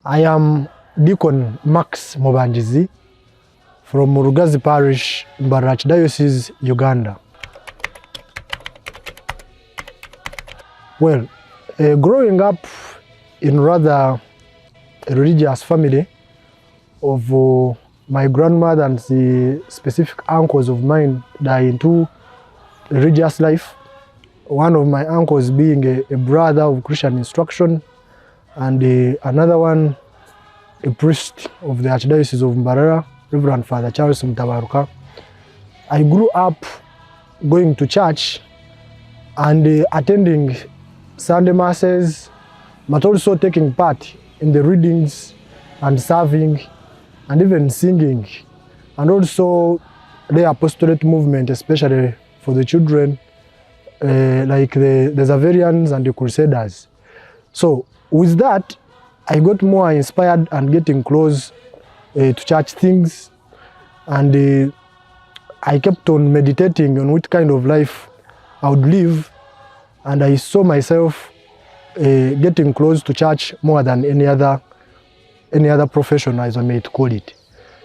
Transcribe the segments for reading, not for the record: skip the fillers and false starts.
I am Deacon Max Mubangizi from Murugazi Parish, Barach Diocese, Uganda. Well, growing up in rather a religious family of my grandmother and the specific uncles of mine that are into religious life. One of my uncles being a brother of Christian instruction, and another one a priest of the Archdiocese of Mbarara, Reverend Father Charles Mtabaruka. I grew up going to church and attending Sunday masses, but also taking part in the readings and serving and even singing, and also the apostolate movement, especially for the children, like the Zaverians and the Crusaders. So with that, I got more inspired and getting close to church things, and I kept on meditating on what kind of life I would live, and I saw myself getting close to church more than any other profession, as I may call it.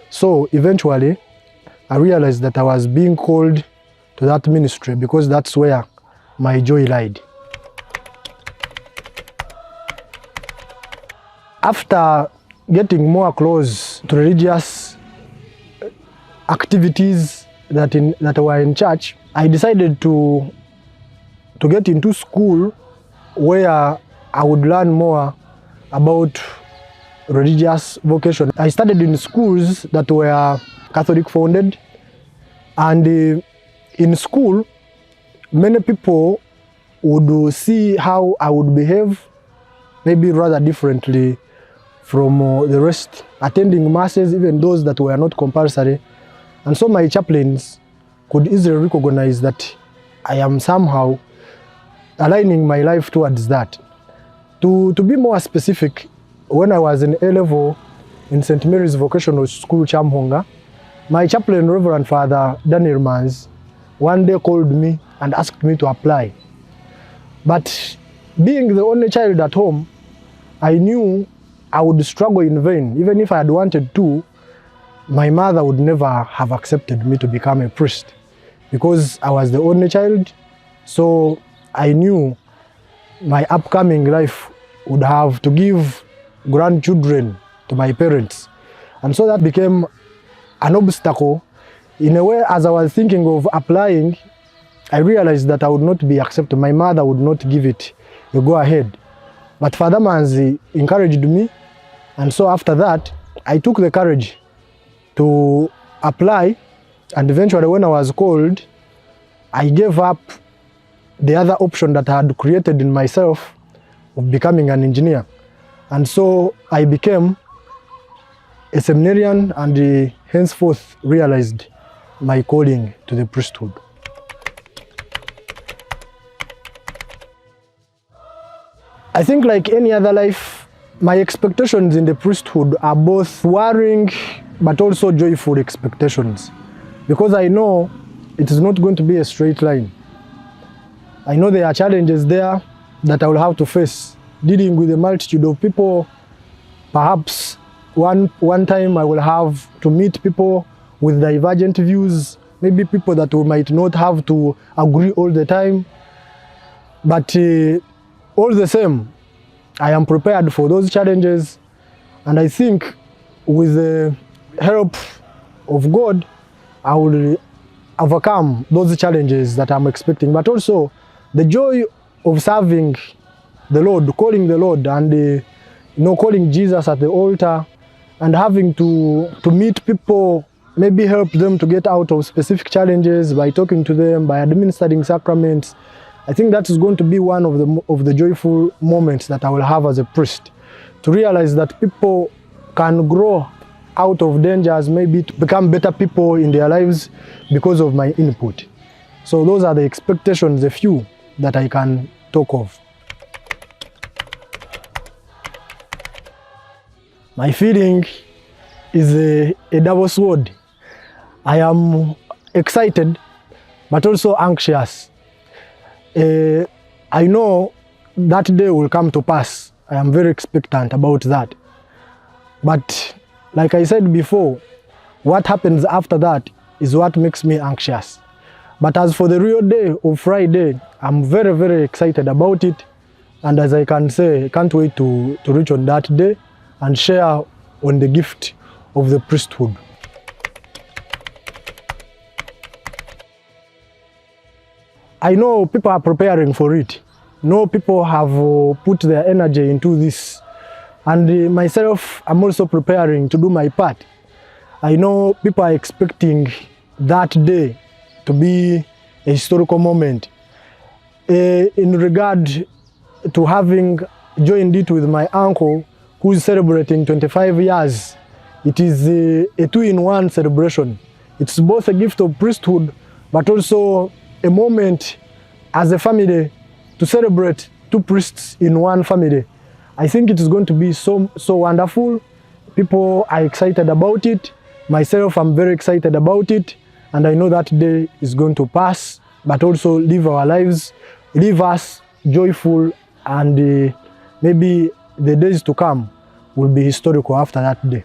So eventually, I realized that I was being called to that ministry because that's where my joy lied. After getting more close to religious activities that were in church, I decided to get into school where I would learn more about religious vocation. I studied in schools that were Catholic founded, and in school, many people would see how I would behave, maybe rather differently from the rest, attending masses, even those that were not compulsory. And so my chaplains could easily recognize that I am somehow aligning my life towards that. To be more specific, when I was in A-level in St. Mary's Vocational School, Chamhonga, my chaplain, Reverend Father Daniel Mans, one day called me and asked me to apply. But being the only child at home, I knew I would struggle in vain. Even if I had wanted to, my mother would never have accepted me to become a priest because I was the only child. So I knew my upcoming life would have to give grandchildren to my parents. And so that became an obstacle. In a way, as I was thinking of applying, I realized that I would not be accepted. My mother would not give it a go ahead. But Father Manzi encouraged me, and so after that, I took the courage to apply, and eventually when I was called, I gave up the other option that I had created in myself of becoming an engineer. And so I became a seminarian and henceforth realized my calling to the priesthood. I think like any other life, my expectations in the priesthood are both worrying but also joyful expectations, because I know it is not going to be a straight line. I know there are challenges there that I will have to face, dealing with a multitude of people. Perhaps one time I will have to meet people with divergent views, maybe people that we might not have to agree all the time. But all the same, I am prepared for those challenges, and I think with the help of God, I will overcome those challenges that I'm expecting. But also the joy of serving the Lord, calling the Lord, and calling Jesus at the altar, and having to meet people, maybe help them to get out of specific challenges by talking to them, by administering sacraments. I think that is going to be one of the joyful moments that I will have as a priest, to realize that people can grow out of dangers, maybe to become better people in their lives because of my input. So those are the expectations, a few that I can talk of. My feeling is a double sword. I am excited, but also anxious. I know that day will come to pass. I am very expectant about that. But like I said before, what happens after that is what makes me anxious. But as for the real day of Friday, I'm very, very excited about it. And as I can say, I can't wait to reach on that day and share on the gift of the priesthood. I know people are preparing for it. No, people have put their energy into this. And myself, I'm also preparing to do my part. I know people are expecting that day to be a historical moment. In regard to having joined it with my uncle, who is celebrating 25 years, it is a two-in-one celebration. It's both a gift of priesthood, but also a moment as a family to celebrate two priests in one family. I think it is going to be so wonderful. People are excited about it. Myself, I'm very excited about it. And I know that day is going to pass, but also live our lives, leave us joyful, and maybe the days to come will be historical after that day.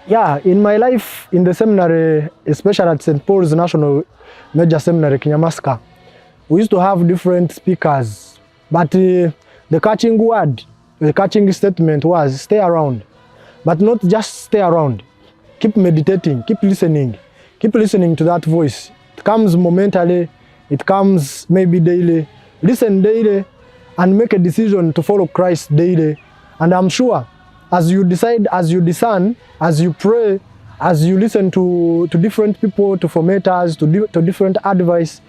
Yeah, in my life in the seminary, especially at St. Paul's National Major Seminary, Kinyamaska, we used to have different speakers, but the catching word, the catching statement was stay around. But not just stay around, keep meditating, keep listening to that voice. It comes momentarily, it comes maybe daily. Listen daily and make a decision to follow Christ daily. And I'm sure as you decide, as you discern, as you pray, as you listen to different people, to formaters, to different advice,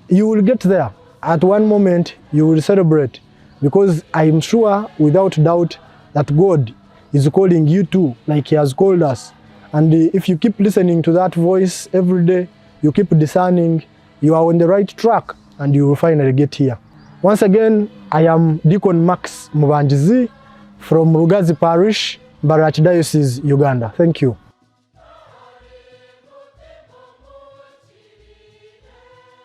you will get there. At one moment, you will celebrate, because I'm sure, without doubt, that God is calling you too, like He has called us. And if you keep listening to that voice every day, you keep discerning, you are on the right track, and you will finally get here. Once again, I am Deacon Max Mubangizi from Rugazi Parish, Archdiocese, Uganda. Thank you.